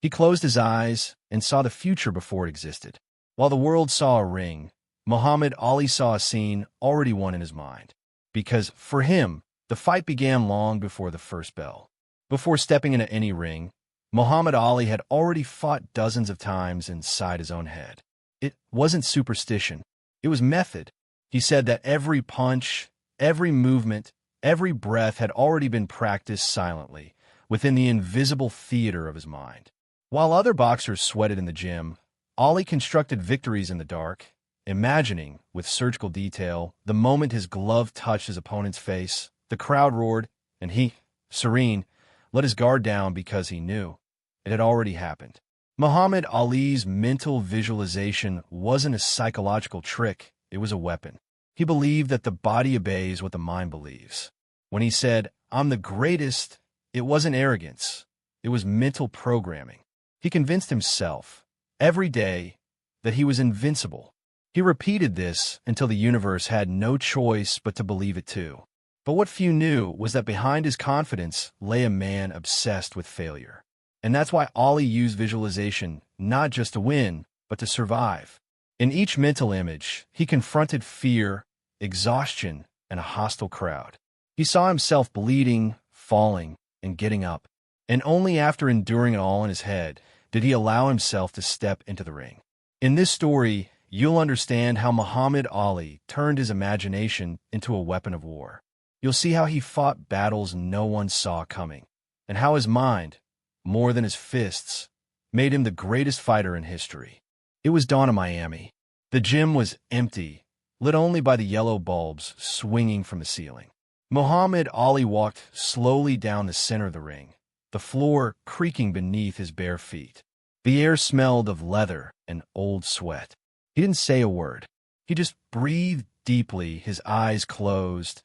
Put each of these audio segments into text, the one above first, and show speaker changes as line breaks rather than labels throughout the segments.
He closed his eyes and saw the future before it existed. While the world saw a ring, Muhammad Ali saw a scene already won in his mind. Because, for him, the fight began long before the first bell. Before stepping into any ring, Muhammad Ali had already fought dozens of times inside his own head. It wasn't superstition. It was method. He said that every punch, every movement, every breath had already been practiced silently, within the invisible theater of his mind. While other boxers sweated in the gym, Ali constructed victories in the dark, imagining, with surgical detail, the moment his glove touched his opponent's face. The crowd roared, and he, serene, let his guard down because he knew it had already happened. Muhammad Ali's mental visualization wasn't a psychological trick, it was a weapon. He believed that the body obeys what the mind believes. When he said, "I'm the greatest," it wasn't arrogance, it was mental programming. He convinced himself, every day, that he was invincible. He repeated this until the universe had no choice but to believe it too. But what few knew was that behind his confidence lay a man obsessed with failure. And that's why Ali used visualization not just to win, but to survive. In each mental image, he confronted fear, exhaustion, and a hostile crowd. He saw himself bleeding, falling, and getting up. And only after enduring it all in his head did he allow himself to step into the ring. In this story, you'll understand how Muhammad Ali turned his imagination into a weapon of war. You'll see how he fought battles no one saw coming, and how his mind, more than his fists, made him the greatest fighter in history. It was dawn in Miami. The gym was empty, lit only by the yellow bulbs swinging from the ceiling. Muhammad Ali walked slowly down the center of the ring, the floor creaking beneath his bare feet. The air smelled of leather and old sweat. He didn't say a word. He just breathed deeply, his eyes closed,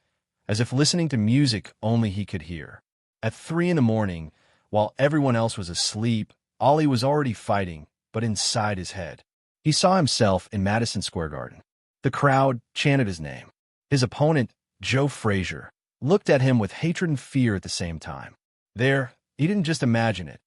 as if listening to music only he could hear. At 3 a.m, while everyone else was asleep, Ali was already fighting, but inside his head. He saw himself in Madison Square Garden. The crowd chanted his name. His opponent, Joe Frazier, looked at him with hatred and fear at the same time. There, he didn't just imagine it.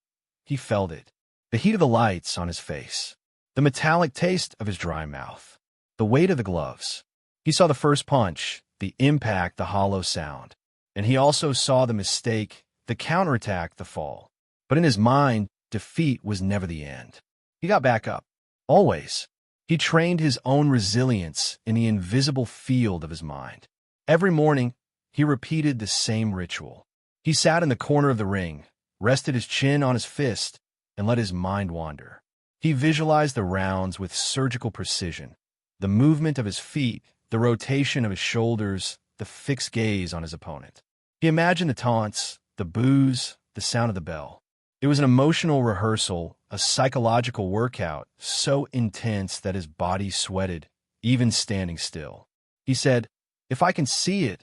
He felt it. The heat of the lights on his face. The metallic taste of his dry mouth. The weight of the gloves. He saw the first punch, the impact, the hollow sound. And he also saw the mistake, the counterattack, the fall. But in his mind, defeat was never the end. He got back up. Always. He trained his own resilience in the invisible field of his mind. Every morning, he repeated the same ritual. He sat in the corner of the ring, rested his chin on his fist, and let his mind wander. He visualized the rounds with surgical precision, the movement of his feet, the rotation of his shoulders, the fixed gaze on his opponent. He imagined the taunts, the boos, the sound of the bell. It was an emotional rehearsal, a psychological workout, so intense that his body sweated, even standing still. He said, "If I can see it,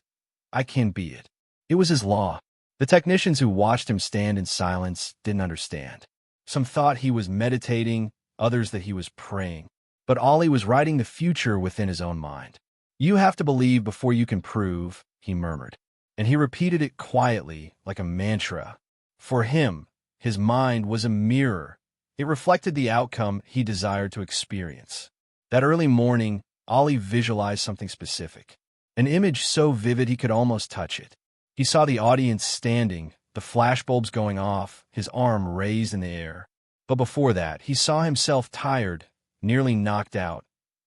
I can be it." It was his law. The technicians who watched him stand in silence didn't understand. Some thought he was meditating, others that he was praying. But Ali was writing the future within his own mind. "You have to believe before you can prove," he murmured. And he repeated it quietly, like a mantra. For him, his mind was a mirror. It reflected the outcome he desired to experience. That early morning, Ali visualized something specific. An image so vivid he could almost touch it. He saw the audience standing, the flashbulbs going off, his arm raised in the air. But before that, he saw himself tired, nearly knocked out,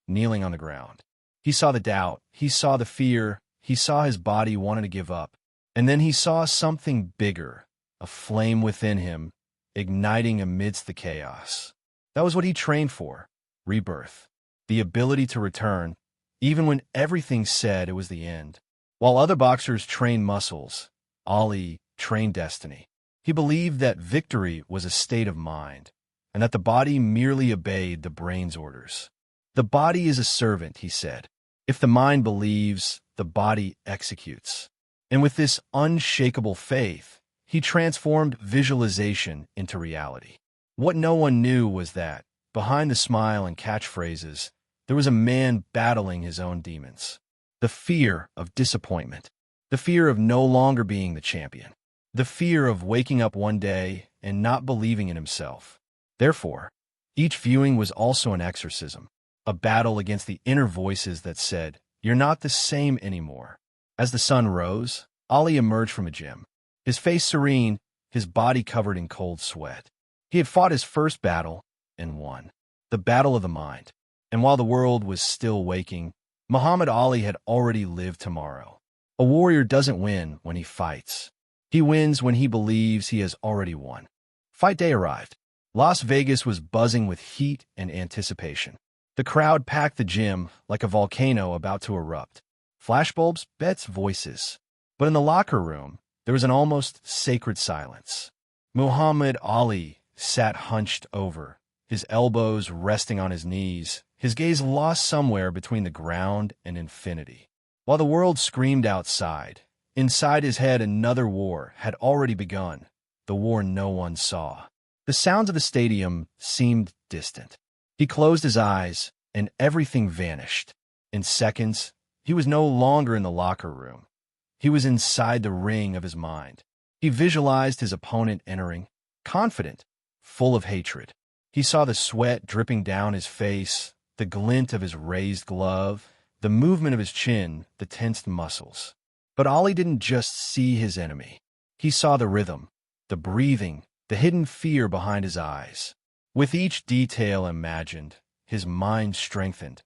kneeling on the ground. He saw the doubt, he saw the fear, he saw his body wanting to give up. And then he saw something bigger, a flame within him, igniting amidst the chaos. That was what he trained for, rebirth, the ability to return, even when everything said it was the end. While other boxers trained muscles, Ali trained destiny. He believed that victory was a state of mind, and that the body merely obeyed the brain's orders. The body is a servant, he said. If the mind believes, the body executes. And with this unshakable faith, he transformed visualization into reality. What no one knew was that, behind the smile and catchphrases, there was a man battling his own demons. The fear of disappointment. The fear of no longer being the champion. The fear of waking up one day and not believing in himself. Therefore, each viewing was also an exorcism, a battle against the inner voices that said, "You're not the same anymore." As the sun rose, Ali emerged from a gym, his face serene, his body covered in cold sweat. He had fought his first battle and won, the battle of the mind. And while the world was still waking, Muhammad Ali had already lived tomorrow. A warrior doesn't win when he fights. He wins when he believes he has already won. Fight day arrived. Las Vegas was buzzing with heat and anticipation. The crowd packed the gym like a volcano about to erupt. Flashbulbs, bets, voices. But in the locker room, there was an almost sacred silence. Muhammad Ali sat hunched over, his elbows resting on his knees, his gaze lost somewhere between the ground and infinity. While the world screamed outside, inside his head another war had already begun, the war no one saw. The sounds of the stadium seemed distant. He closed his eyes, and everything vanished. In seconds, he was no longer in the locker room. He was inside the ring of his mind. He visualized his opponent entering, confident, full of hatred. He saw the sweat dripping down his face, the glint of his raised glove, the movement of his chin, the tensed muscles. But Ali didn't just see his enemy. He saw the rhythm, the breathing, the hidden fear behind his eyes. With each detail imagined, his mind strengthened,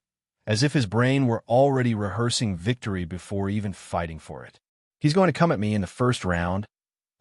as if his brain were already rehearsing victory before even fighting for it. "He's going to come at me in the first round,"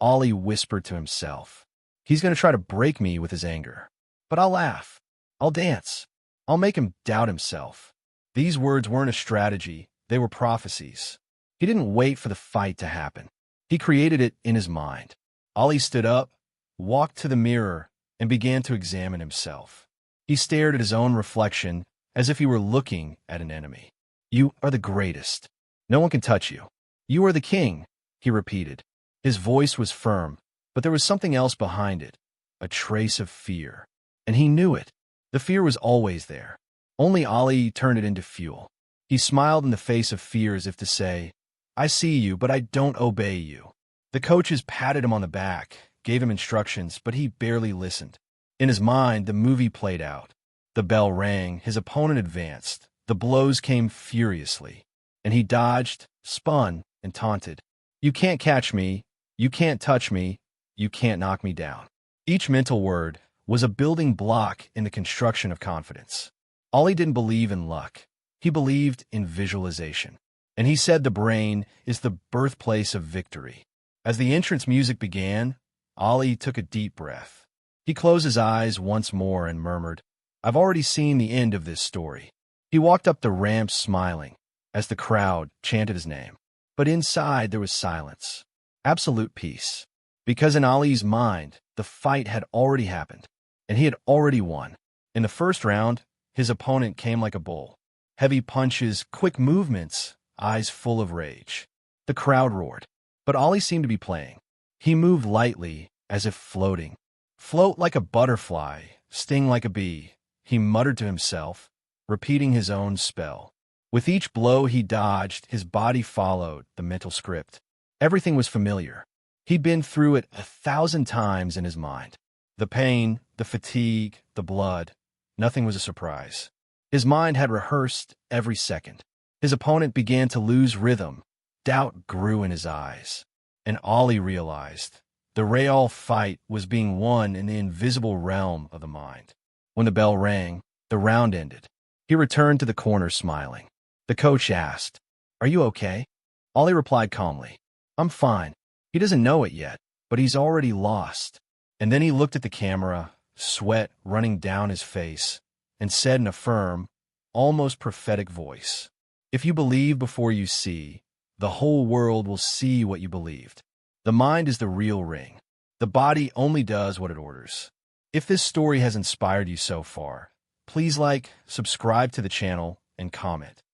Ali whispered to himself. "He's going to try to break me with his anger. But I'll laugh. I'll dance. I'll make him doubt himself." These words weren't a strategy, they were prophecies. He didn't wait for the fight to happen. He created it in his mind. Ali stood up, walked to the mirror, and began to examine himself. He stared at his own reflection as if he were looking at an enemy. "You are the greatest. No one can touch you. You are the king," he repeated. His voice was firm, but there was something else behind it, a trace of fear. And he knew it. The fear was always there. Only Ali turned it into fuel. He smiled in the face of fear as if to say, "I see you, but I don't obey you." The coaches patted him on the back, gave him instructions, but he barely listened. In his mind, the movie played out. The bell rang, his opponent advanced. The blows came furiously, and he dodged, spun, and taunted. "You can't catch me. You can't touch me. You can't knock me down." Each mental word was a building block in the construction of confidence. Ali didn't believe in luck. He believed in visualization. And he said the brain is the birthplace of victory. As the entrance music began, Ali took a deep breath. He closed his eyes once more and murmured, "I've already seen the end of this story." He walked up the ramp smiling as the crowd chanted his name. But inside there was silence, absolute peace. Because in Ali's mind, the fight had already happened, and he had already won. In the first round, his opponent came like a bull. Heavy punches, quick movements, eyes full of rage. The crowd roared, but Ali seemed to be playing. He moved lightly, as if floating. "Float like a butterfly, sting like a bee," he muttered to himself, repeating his own spell. With each blow he dodged, his body followed the mental script. Everything was familiar. He'd been through it 1,000 times in his mind. The pain, the fatigue, the blood, nothing was a surprise. His mind had rehearsed every second. His opponent began to lose rhythm. Doubt grew in his eyes. And Ali realized the real fight was being won in the invisible realm of the mind. When the bell rang, the round ended. He returned to the corner smiling. The coach asked, "Are you okay?" Ali replied calmly, "I'm fine." He doesn't know it yet, but he's already lost. And then he looked at the camera, sweat running down his face, and said in a firm, almost prophetic voice, "If you believe before you see, the whole world will see what you believed. The mind is the real ring. The body only does what it orders." If this story has inspired you so far, please like, subscribe to the channel, and comment.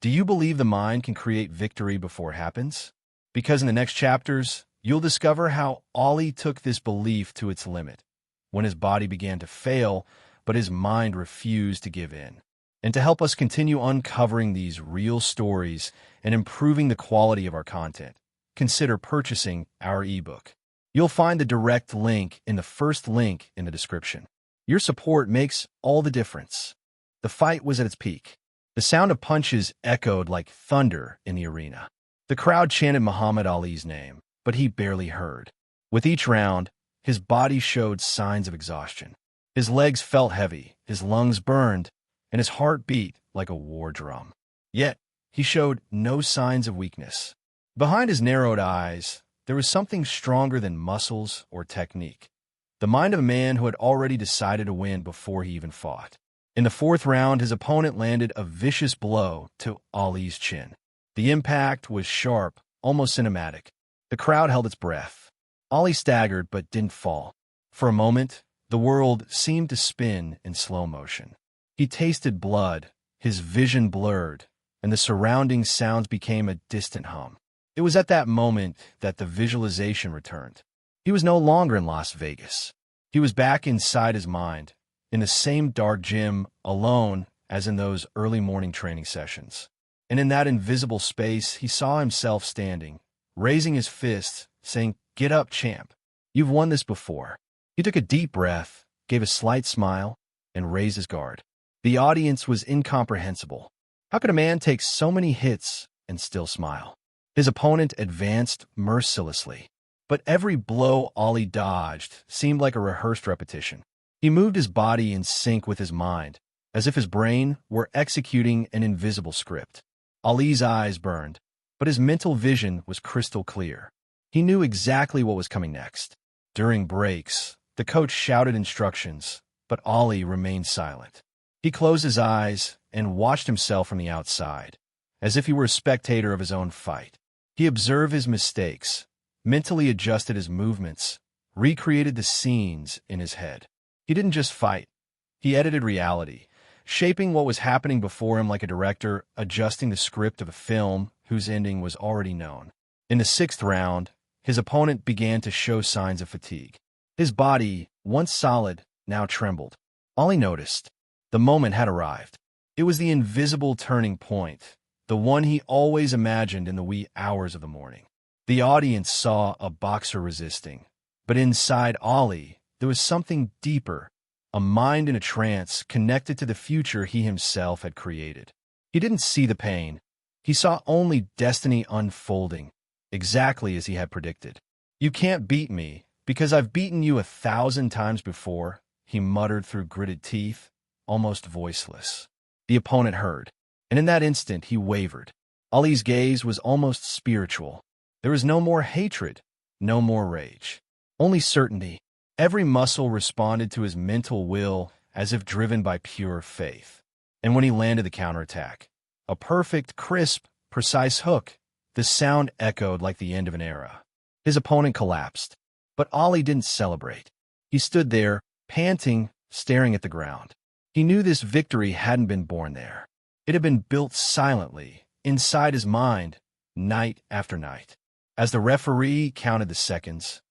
Do you believe the mind can create victory before it happens? Because in the next chapters, you'll discover how Ali took this belief to its limit, when his body began to fail, but his mind refused to give in. And to help us continue uncovering these real stories and improving the quality of our content, consider purchasing our ebook. You'll find the direct link in the first link in the description. Your support makes all the difference. The fight was at its peak. The sound of punches echoed like thunder in the arena. The crowd chanted Muhammad Ali's name, but he barely heard. With each round, his body showed signs of exhaustion. His legs felt heavy, his lungs burned, and his heart beat like a war drum. Yet, he showed no signs of weakness. Behind his narrowed eyes, there was something stronger than muscles or technique. The mind of a man who had already decided to win before he even fought. In the fourth round, his opponent landed a vicious blow to Ali's chin. The impact was sharp, almost cinematic. The crowd held its breath. Ali staggered but didn't fall. For a moment, the world seemed to spin in slow motion. He tasted blood, his vision blurred, and the surrounding sounds became a distant hum. It was at that moment that the visualization returned. He was no longer in Las Vegas. He was back inside his mind, in the same dark gym, alone as in those early morning training sessions. And in that invisible space, he saw himself standing, raising his fist, saying, "Get up, champ. You've won this before." He took a deep breath, gave a slight smile, and raised his guard. The audience was incomprehensible. How could a man take so many hits and still smile? His opponent advanced mercilessly, but every blow Ali dodged seemed like a rehearsed repetition. He moved his body in sync with his mind, as if his brain were executing an invisible script. Ali's eyes burned, but his mental vision was crystal clear. He knew exactly what was coming next. During breaks, the coach shouted instructions, but Ali remained silent. He closed his eyes and watched himself from the outside, as if he were a spectator of his own fight. He observed his mistakes, mentally adjusted his movements, recreated the scenes in his head. He didn't just fight. He edited reality, shaping what was happening before him like a director adjusting the script of a film whose ending was already known. In the sixth round, his opponent began to show signs of fatigue. His body, once solid, now trembled. Ali noticed. The moment had arrived. It was the invisible turning point, the one he always imagined in the wee hours of the morning. The audience saw a boxer resisting, but inside Ali, there was something deeper, a mind in a trance connected to the future he himself had created. He didn't see the pain. He saw only destiny unfolding, exactly as he had predicted. "You can't beat me, because I've beaten you 1,000 times before," he muttered through gritted teeth, almost voiceless. The opponent heard, and in that instant he wavered. Ali's gaze was almost spiritual. There was no more hatred, no more rage, only certainty. Every muscle responded to his mental will as if driven by pure faith. And when he landed the counterattack, a perfect, crisp, precise hook, the sound echoed like the end of an era. His opponent collapsed, but Ali didn't celebrate. He stood there, panting, staring at the ground. He knew this victory hadn't been born there. It had been built silently, inside his mind, night after night. As the referee counted the seconds,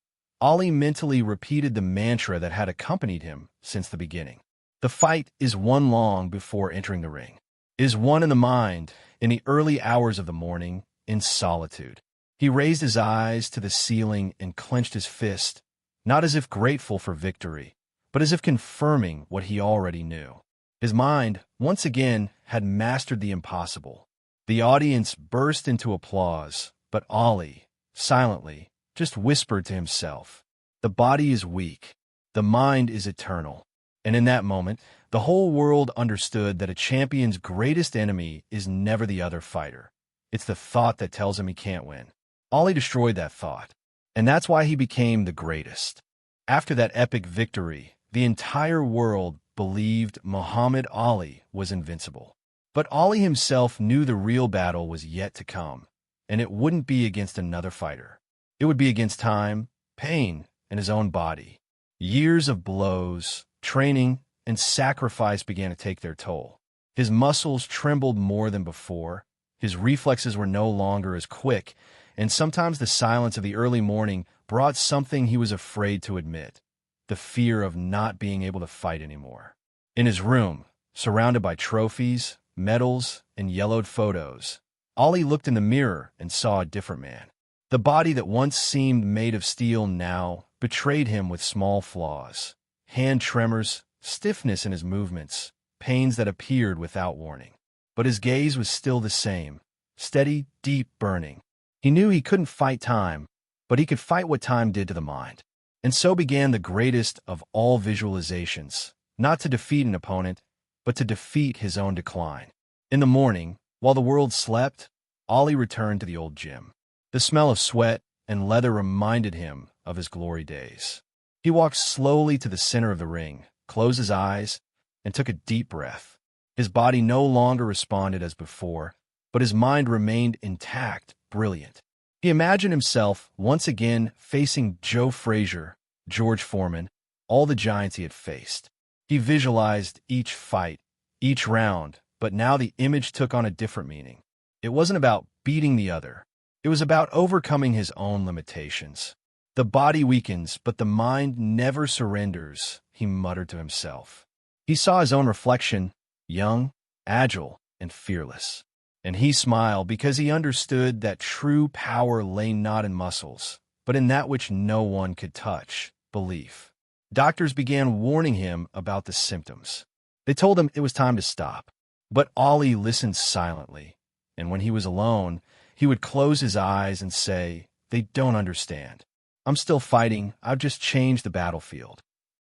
Ali mentally repeated the mantra that had accompanied him since the beginning. The fight is won long before entering the ring. It is won in the mind, in the early hours of the morning, in solitude. He raised his eyes to the ceiling and clenched his fist, not as if grateful for victory, but as if confirming what he already knew. His mind, once again, had mastered the impossible. The audience burst into applause, but Ali, silently, just whispered to himself, "The body is weak, the mind is eternal." And in that moment, the whole world understood that a champion's greatest enemy is never the other fighter. It's the thought that tells him he can't win. Ali destroyed that thought, and that's why he became the greatest. After that epic victory, the entire world believed Muhammad Ali was invincible. But Ali himself knew the real battle was yet to come, and it wouldn't be against another fighter. It would be against time, pain, and his own body. Years of blows, training, and sacrifice began to take their toll. His muscles trembled more than before, his reflexes were no longer as quick, and sometimes the silence of the early morning brought something he was afraid to admit, the fear of not being able to fight anymore. In his room, surrounded by trophies, medals, and yellowed photos, Ali looked in the mirror and saw a different man. The body that once seemed made of steel now betrayed him with small flaws, hand tremors, stiffness in his movements, pains that appeared without warning. But his gaze was still the same, steady, deep, burning. He knew he couldn't fight time, but he could fight what time did to the mind. And so began the greatest of all visualizations, not to defeat an opponent, but to defeat his own decline. In the morning, while the world slept, Ollie returned to the old gym. The smell of sweat and leather reminded him of his glory days. He walked slowly to the center of the ring, closed his eyes, and took a deep breath. His body no longer responded as before, but his mind remained intact, brilliant. He imagined himself once again facing Joe Frazier, George Foreman, all the giants he had faced. He visualized each fight, each round, but now the image took on a different meaning. It wasn't about beating the other. It was about overcoming his own limitations. The body weakens, but the mind never surrenders, he muttered to himself. He saw his own reflection, young, agile, and fearless. And he smiled because he understood that true power lay not in muscles, but in that which no one could touch, belief. Doctors began warning him about the symptoms. They told him it was time to stop. But Ollie listened silently, and when he was alone, he would close his eyes and say, "They don't understand. I'm still fighting, I've just changed the battlefield."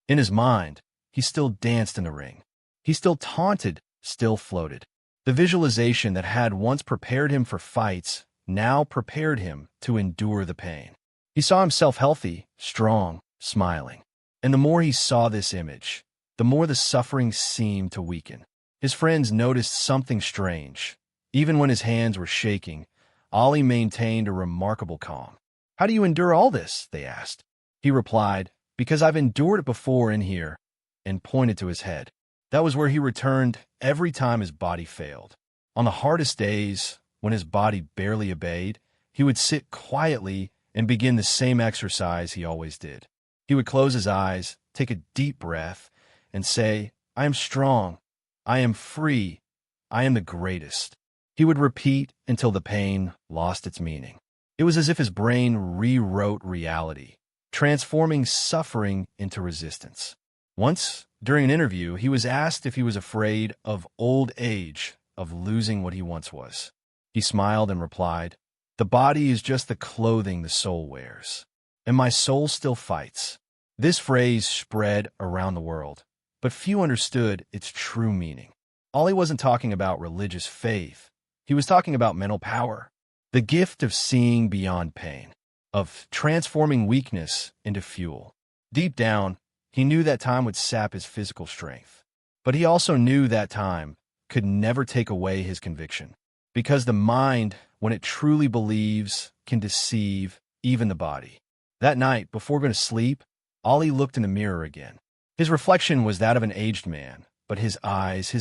In his mind, he still danced in the ring. He still taunted, still floated. The visualization that had once prepared him for fights now prepared him to endure the pain. He saw himself healthy, strong, smiling. And the more he saw this image, the more the suffering seemed to weaken. His friends noticed something strange. Even when his hands were shaking, Ollie maintained a remarkable calm. "How do you endure all this?" they asked. He replied, "Because I've endured it before in here," and pointed to his head. That was where he returned every time his body failed. On the hardest days, when his body barely obeyed, he would sit quietly and begin the same exercise he always did. He would close his eyes, take a deep breath, and say, "I am strong. I am free. I am the greatest." He would repeat until the pain lost its meaning. It was as if his brain rewrote reality, transforming suffering into resistance. Once, during an interview, he was asked if he was afraid of old age, of losing what he once was. He smiled and replied, "The body is just the clothing the soul wears, and my soul still fights." This phrase spread around the world, but few understood its true meaning. Ollie wasn't talking about religious faith. He was talking about mental power, the gift of seeing beyond pain, of transforming weakness into fuel. Deep down, he knew that time would sap his physical strength. But he also knew that time could never take away his conviction, because the mind, when it truly believes, can deceive even the body. That night, before going to sleep, Ollie looked in the mirror again. His reflection was that of an aged man, but his eyes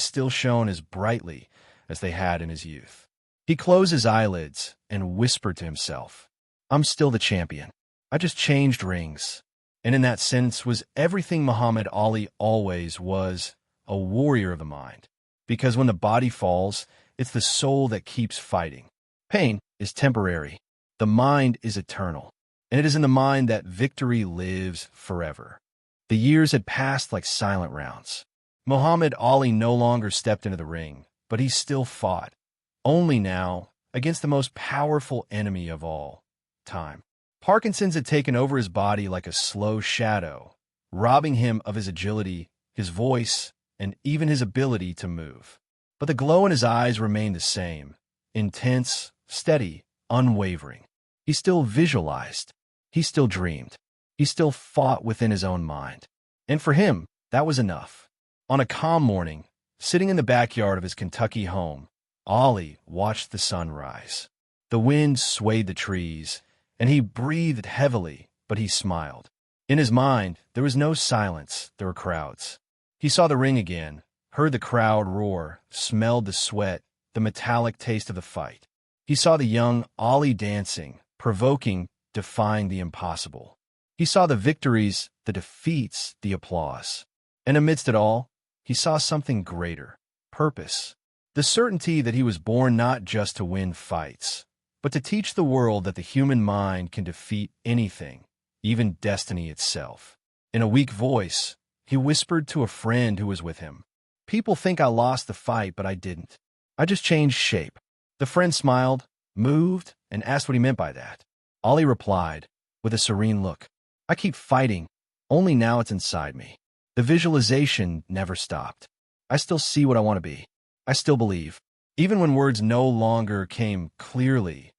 still shone as brightly as they had in his youth. He closed his eyelids and whispered to himself, "I'm still the champion. I just changed rings." And in that sense was everything Muhammad Ali always was, a warrior of the mind. Because when the body falls, it's the soul that keeps fighting. Pain is temporary. The mind is eternal. And it is in the mind that victory lives forever. The years had passed like silent rounds. Muhammad Ali no longer stepped into the ring, but he still fought, only now against the most powerful enemy of all, time. Parkinson's had taken over his body like a slow shadow, robbing him of his agility, his voice, and even his ability to move. But the glow in his eyes remained the same, intense, steady, unwavering. He still visualized. He still dreamed. He still fought within his own mind. And for him, that was enough. On a calm morning, sitting in the backyard of his Kentucky home, Ollie watched the sun rise. The wind swayed the trees, and he breathed heavily, but he smiled. In his mind, there was no silence, there were crowds. He saw the ring again, heard the crowd roar, smelled the sweat, the metallic taste of the fight. He saw the young Ollie dancing, provoking, defying the impossible. He saw the victories, the defeats, the applause. And amidst it all, he saw something greater, purpose. The certainty that he was born not just to win fights, but to teach the world that the human mind can defeat anything, even destiny itself. In a weak voice, He whispered to a friend who was with him. "People think I lost the fight, but I didn't. I just changed shape." The friend smiled, moved, and asked what he meant by that. Ali replied, with a serene look, "I keep fighting, only now it's inside me." The visualization never stopped. I still see what I want to be. I still believe. Even when words no longer came clearly,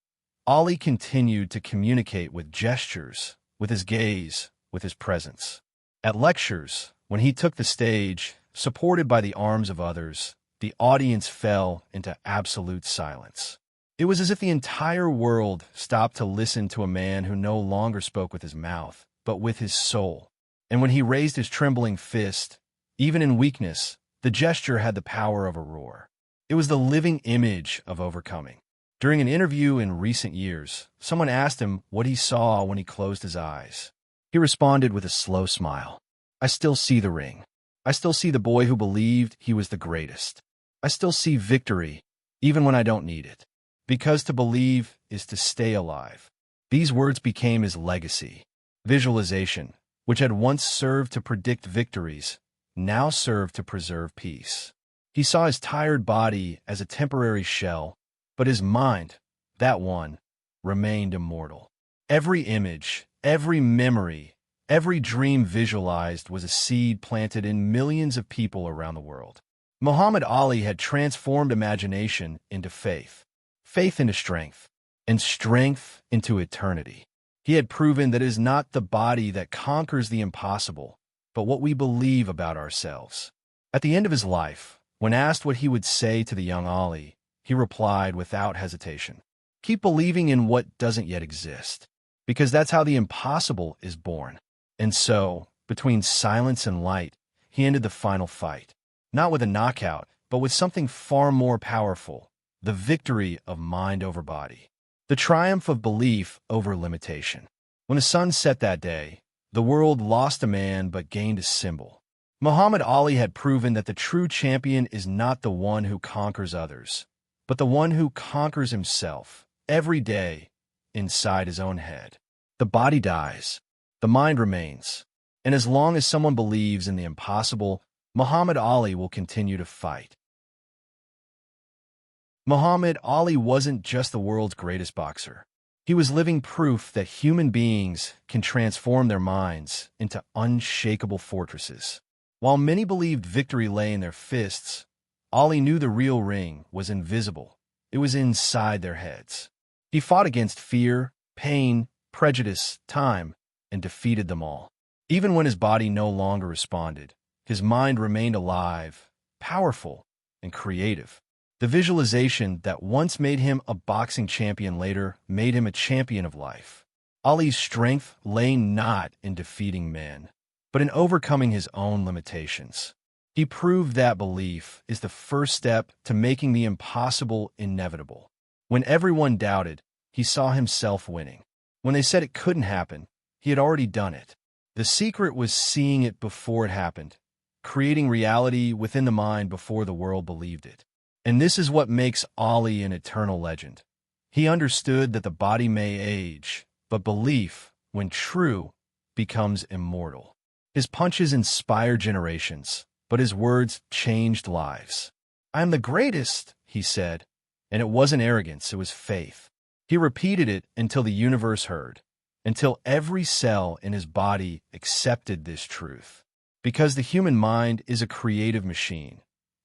Ali continued to communicate with gestures, with his gaze, with his presence. At lectures, when he took the stage, supported by the arms of others, the audience fell into absolute silence. It was as if the entire world stopped to listen to a man who no longer spoke with his mouth, but with his soul. And when he raised his trembling fist, even in weakness, the gesture had the power of a roar. It was the living image of overcoming. During an interview in recent years, someone asked him what he saw when he closed his eyes. He responded with a slow smile. "I still see the ring. I still see the boy who believed he was the greatest. I still see victory, even when I don't need it. Because to believe is to stay alive." These words became his legacy. Visualization, which had once served to predict victories, now served to preserve peace. He saw his tired body as a temporary shell, but his mind, that one, remained immortal. Every image, every memory, every dream visualized was a seed planted in millions of people around the world. Muhammad Ali had transformed imagination into faith, faith into strength, and strength into eternity. He had proven that it is not the body that conquers the impossible, but what we believe about ourselves. At the end of his life, when asked what he would say to the young Ali, he replied without hesitation, "Keep believing in what doesn't yet exist, because that's how the impossible is born." And so, between silence and light, he ended the final fight, not with a knockout, but with something far more powerful, the victory of mind over body, the triumph of belief over limitation. When the sun set that day, the world lost a man but gained a symbol. Muhammad Ali had proven that the true champion is not the one who conquers others, but the one who conquers himself every day inside his own head. The body dies, the mind remains, and as long as someone believes in the impossible, Muhammad Ali will continue to fight. Muhammad Ali wasn't just the world's greatest boxer. He was living proof that human beings can transform their minds into unshakable fortresses. While many believed victory lay in their fists, Ali knew the real ring was invisible. It was inside their heads. He fought against fear, pain, prejudice, time, and defeated them all. Even when his body no longer responded, his mind remained alive, powerful, and creative. The visualization that once made him a boxing champion later made him a champion of life. Ali's strength lay not in defeating men, but in overcoming his own limitations. He proved that belief is the first step to making the impossible inevitable. When everyone doubted, he saw himself winning. When they said it couldn't happen, he had already done it. The secret was seeing it before it happened, creating reality within the mind before the world believed it. And this is what makes Ali an eternal legend. He understood that the body may age, but belief, when true, becomes immortal. His punches inspired generations, but his words changed lives. "I am the greatest," he said, and it wasn't arrogance, it was faith. He repeated it until the universe heard, until every cell in his body accepted this truth. Because the human mind is a creative machine.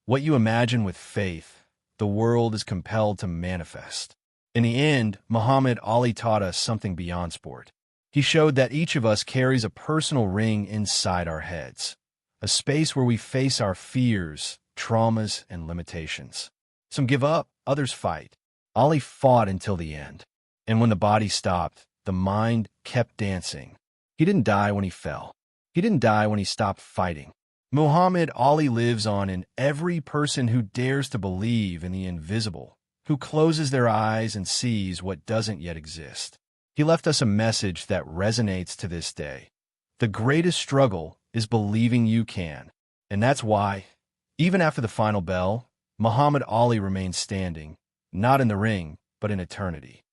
What you imagine with faith, the world is compelled to manifest. In the end, Muhammad Ali taught us something beyond sport. He showed that each of us carries a personal ring inside our heads, a space where we face our fears, traumas, and limitations. Some give up, others fight. Ali fought until the end. And when the body stopped, the mind kept dancing. He didn't die when he fell. He didn't die when he stopped fighting. Muhammad Ali lives on in every person who dares to believe in the invisible, who closes their eyes and sees what doesn't yet exist. He left us a message that resonates to this day. The greatest struggle is believing you can. And that's why, even after the final bell, Muhammad Ali remains standing, not in the ring, but in eternity.